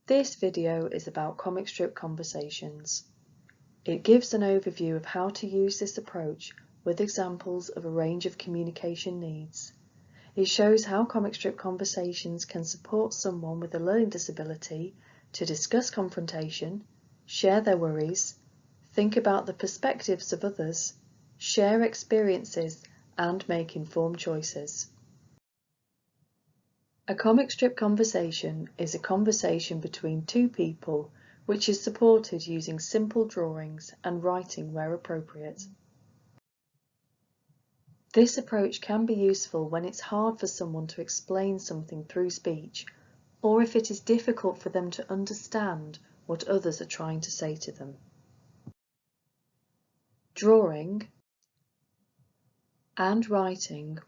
This video is about comic strip conversations. It gives an overview of how to use this approach with examples of a range of communication needs. It shows how comic strip conversations can support someone with a learning disability to discuss confrontation, share their worries, think about the perspectives of others, share experiences, and make informed choices. A comic strip conversation is a conversation between two people which is supported using simple drawings and writing where appropriate. This approach can be useful when it's hard for someone to explain something through speech, or if it is difficult for them to understand what others are trying to say to them. Drawing and writing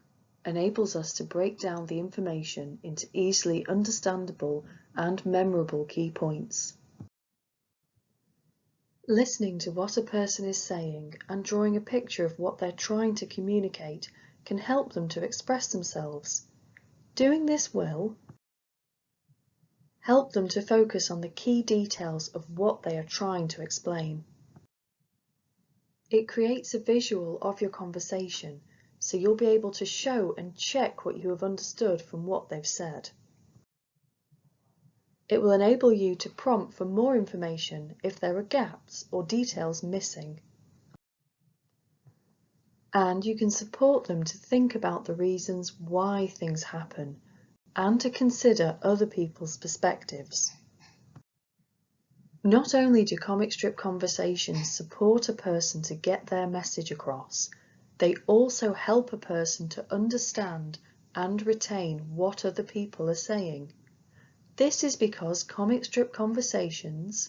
enables us to break down the information into easily understandable and memorable key points. Listening to what a person is saying and drawing a picture of what they're trying to communicate can help them to express themselves. Doing this will help them to focus on the key details of what they are trying to explain. It creates a visual of your conversation, so you'll be able to show and check what you have understood from what they've said. It will enable you to prompt for more information if there are gaps or details missing. And you can support them to think about the reasons why things happen and to consider other people's perspectives. Not only do comic strip conversations support a person to get their message across, they also help a person to understand and retain what other people are saying. This is because comic strip conversations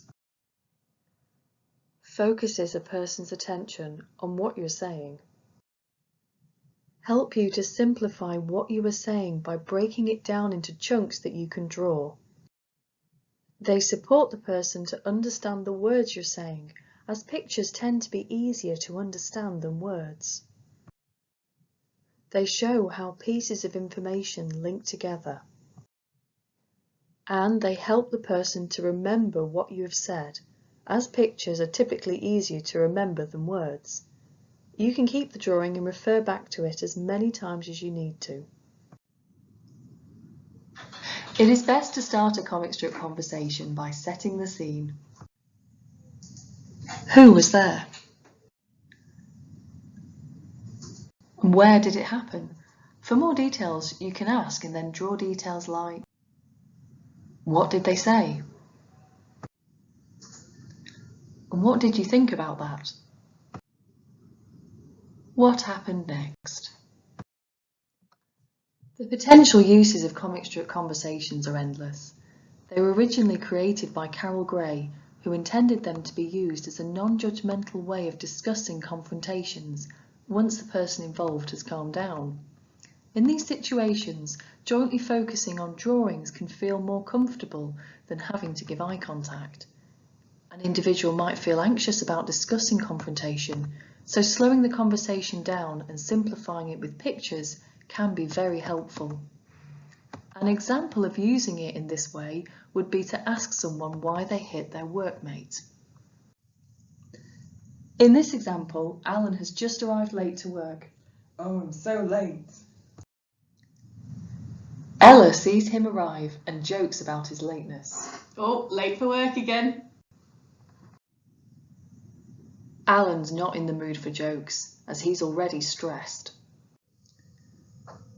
focuses a person's attention on what you're saying. Help you to simplify what you are saying by breaking it down into chunks that you can draw. They support the person to understand the words you're saying, as pictures tend to be easier to understand than words. They show how pieces of information link together. And they help the person to remember what you have said, as pictures are typically easier to remember than words. You can keep the drawing and refer back to it as many times as you need to. It is best to start a comic strip conversation by setting the scene. Who was there? And where did it happen? For more details, you can ask and then draw details like, what did they say? And what did you think about that? What happened next? The potential uses of comic strip conversations are endless. They were originally created by Carol Gray, who intended them to be used as a non-judgmental way of discussing confrontations once the person involved has calmed down. In these situations, jointly focusing on drawings can feel more comfortable than having to give eye contact. An individual might feel anxious about discussing confrontation, so slowing the conversation down and simplifying it with pictures can be very helpful. An example of using it in this way would be to ask someone why they hit their workmate. In this example, Alan has just arrived late to work. Oh, I'm so late. Ella sees him arrive and jokes about his lateness. Oh, late for work again. Alan's not in the mood for jokes, as he's already stressed.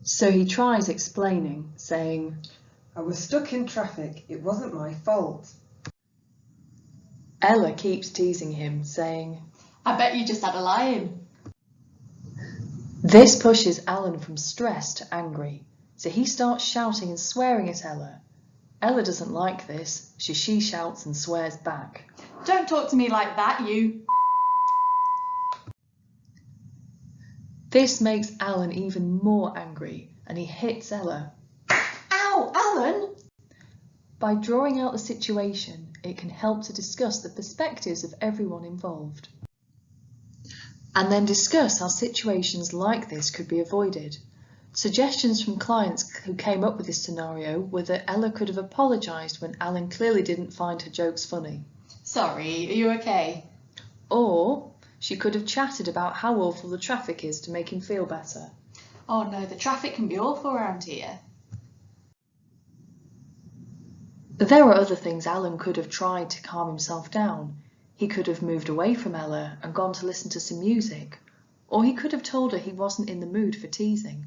So he tries explaining, saying, I was stuck in traffic. It wasn't my fault. Ella keeps teasing him, saying, I bet you just had a lie-in. This pushes Alan from stressed to angry, so he starts shouting and swearing at Ella. Ella doesn't like this, so she shouts and swears back. Don't talk to me like that, you. This makes Alan even more angry, and he hits Ella. Ow, Alan! By drawing out the situation, it can help to discuss the perspectives of everyone involved. And then discuss how situations like this could be avoided. Suggestions from clients who came up with this scenario were that Ella could have apologised when Alan clearly didn't find her jokes funny. Sorry, are you okay? Or she could have chatted about how awful the traffic is to make him feel better. Oh no, the traffic can be awful around here. There are other things Alan could have tried to calm himself down. He could have moved away from Ella and gone to listen to some music, or he could have told her he wasn't in the mood for teasing.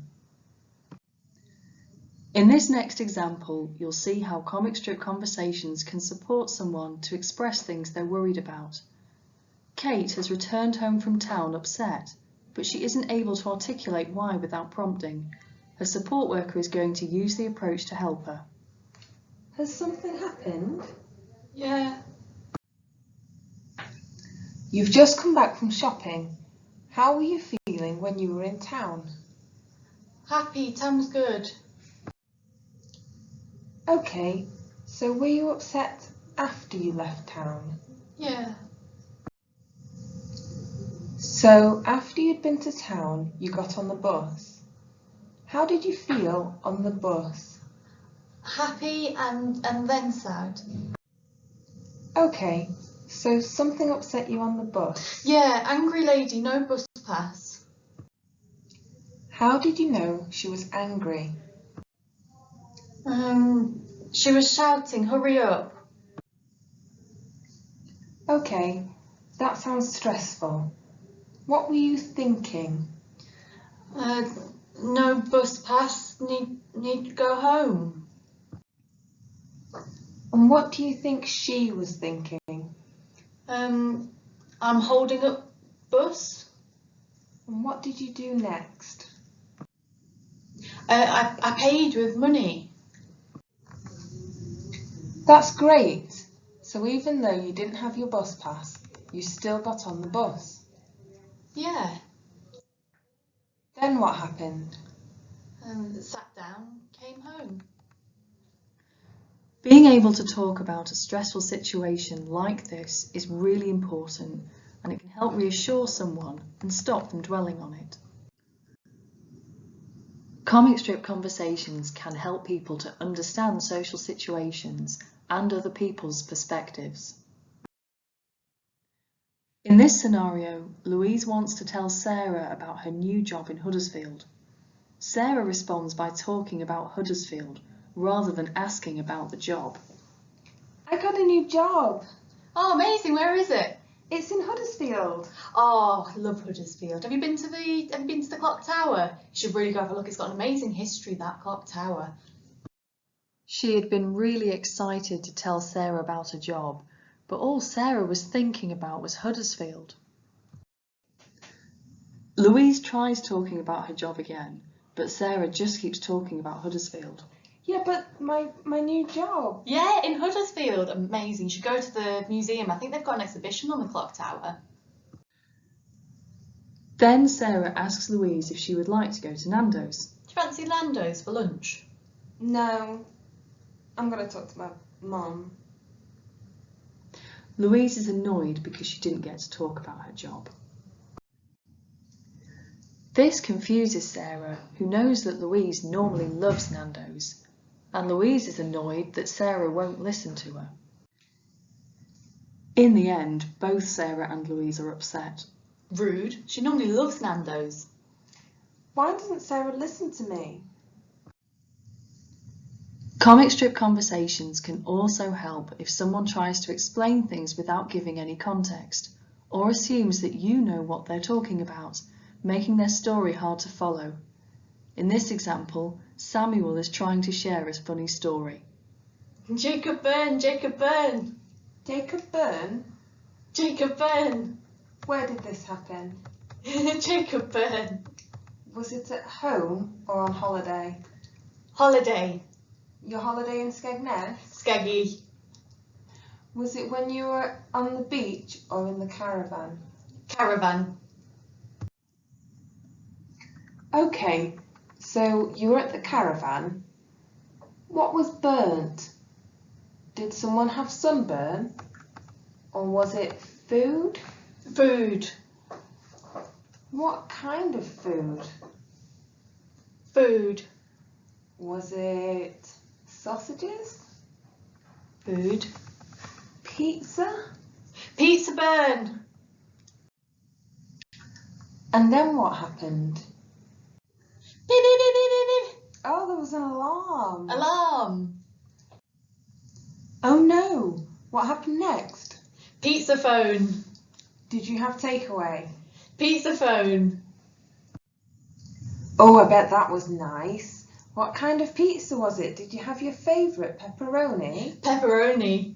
In this next example, you'll see how comic strip conversations can support someone to express things they're worried about. Kate has returned home from town upset, but she isn't able to articulate why without prompting. Her support worker is going to use the approach to help her. Has something happened? Yeah. You've just come back from shopping. How were you feeling when you were in town? Happy, town was good. Okay, so were you upset after you left town? Yeah. So after you'd been to town, you got on the bus. How did you feel on the bus? Happy and then sad. Okay, so something upset you on the bus. Yeah, angry lady, no bus pass. How did you know she was angry? She was shouting, hurry up. Okay, that sounds stressful. What were you thinking? No bus pass, need to go home. And what do you think she was thinking? I'm holding up bus. And what did you do next? I paid with money. That's great. So even though you didn't have your bus pass, you still got on the bus. Yeah. Then what happened? Sat down, came home. Being able to talk about a stressful situation like this is really important, and it can help reassure someone and stop them dwelling on it. Comic strip conversations can help people to understand social situations and other people's perspectives. In this scenario, Louise wants to tell Sarah about her new job in Huddersfield. Sarah responds by talking about Huddersfield rather than asking about the job. I got a new job. Oh, amazing! Where is it? It's in Huddersfield. Oh, I love Huddersfield. Have you been to the clock tower? You should really go have a look. It's got an amazing history, that clock tower. She had been really excited to tell Sarah about her job, but all Sarah was thinking about was Huddersfield. Louise tries talking about her job again, but Sarah just keeps talking about Huddersfield. Yeah, but my new job. Yeah, in Huddersfield. Amazing. You should go to the museum. I think they've got an exhibition on the clock tower. Then Sarah asks Louise if she would like to go to Nando's. Do you fancy Nando's for lunch? No, I'm going to talk to my mum. Louise is annoyed because she didn't get to talk about her job. This confuses Sarah, who knows that Louise normally loves Nando's, and Louise is annoyed that Sarah won't listen to her. In the end, both Sarah and Louise are upset. Rude. She normally loves Nando's. Why doesn't Sarah listen to me? Comic strip conversations can also help if someone tries to explain things without giving any context, or assumes that you know what they're talking about, making their story hard to follow. In this example, Samuel is trying to share his funny story. Jacob Byrne, Jacob Byrne, Jacob Byrne? Jacob Byrne, Where did this happen? Jacob Byrne. Was it at home or on holiday? Holiday, Your holiday in Skegness? Skeggy, Was it when you were on the beach or in the caravan? Caravan. Okay, so you were at the caravan. What was burnt? Did someone have sunburn? Or was it food? Food, What kind of food? Food. Was it sausages? Food. Pizza? Pizza burn. And then what happened? Beep, beep, beep, beep, beep, beep. Oh, there was an alarm. Alarm. Oh no, what happened next? Pizza phone. Did you have takeaway? Pizza phone. Oh, I bet that was nice. What kind of pizza was it? Did you have your favourite, pepperoni? Pepperoni.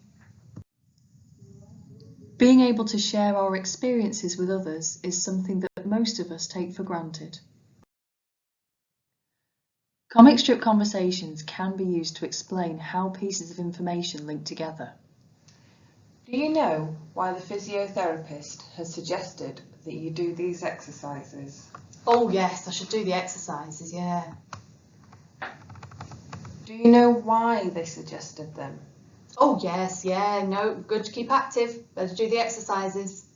Being able to share our experiences with others is something that most of us take for granted. Comic strip conversations can be used to explain how pieces of information link together. Do you know why the physiotherapist has suggested that you do these exercises? Oh yes, I should do the exercises, yeah. Do you know why they suggested them? Oh yes, yeah, no, good to keep active. Better do the exercises.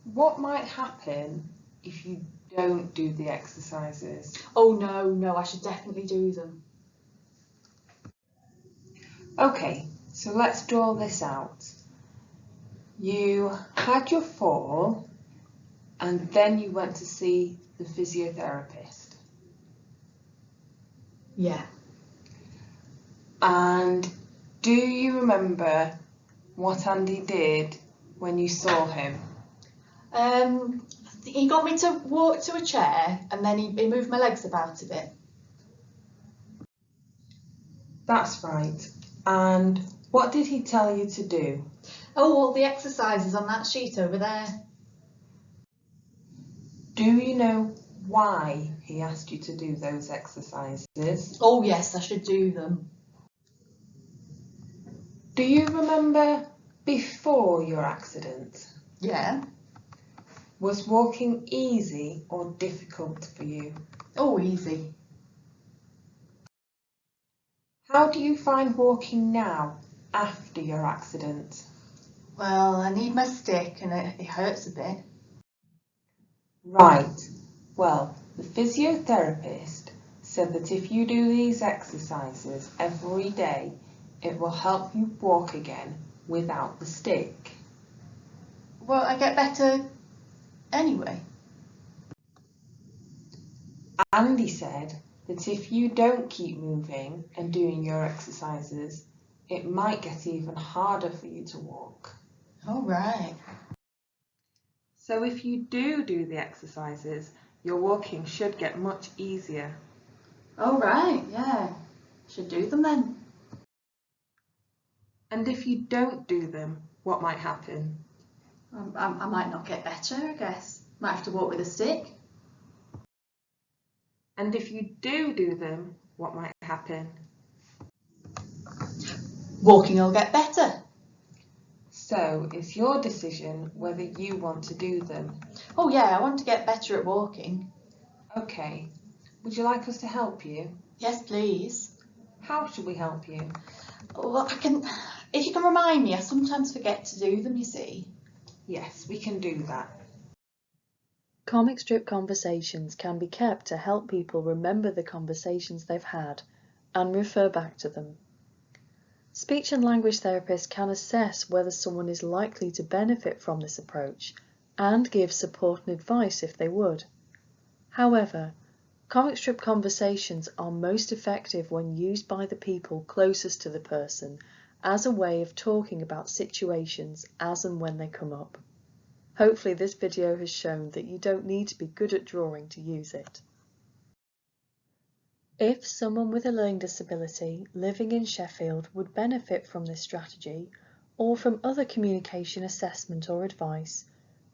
What might happen if you don't do the exercises? Oh no, I should definitely do them. Okay, so let's draw this out. You had your fall and then you went to see the physiotherapist. Yeah. And do you remember what Andy did when you saw him? He got me to walk to a chair and then he moved my legs about a bit. That's right. And what did he tell you to do? Oh, all the exercises on that sheet over there. Do you know why he asked you to do those exercises? Oh yes, I should do them. Do you remember before your accident? Yeah. Was walking easy or difficult for you? Oh, easy. How do you find walking now after your accident? Well, I need my stick and it hurts a bit. Right. Well, the physiotherapist said that if you do these exercises every day, it will help you walk again without the stick. Well, I get better anyway. Andy said that if you don't keep moving and doing your exercises, it might get even harder for you to walk. All right. So if you do the exercises, your walking should get much easier. All right, yeah. Should do them then. And if you don't do them, what might happen? I might not get better, I guess. Might have to walk with a stick. And if you do them, what might happen? Walking will get better. So it's your decision whether you want to do them. Oh yeah, I want to get better at walking. Okay. Would you like us to help you? Yes, please. How should we help you? Well, if you can remind me, I sometimes forget to do them, you see. Yes, we can do that. Comic strip conversations can be kept to help people remember the conversations they've had and refer back to them. Speech and language therapists can assess whether someone is likely to benefit from this approach and give support and advice if they would. However, comic strip conversations are most effective when used by the people closest to the person as a way of talking about situations as and when they come up. Hopefully this video has shown that you don't need to be good at drawing to use it. If someone with a learning disability living in Sheffield would benefit from this strategy or from other communication assessment or advice,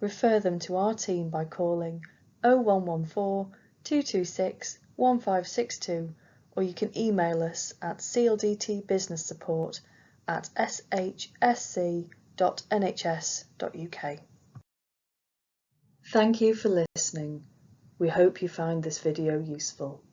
refer them to our team by calling 0114 226 1562 or you can email us at cldtbusinesssupport@shsc.nhs.uk. Thank you for listening. We hope you found this video useful.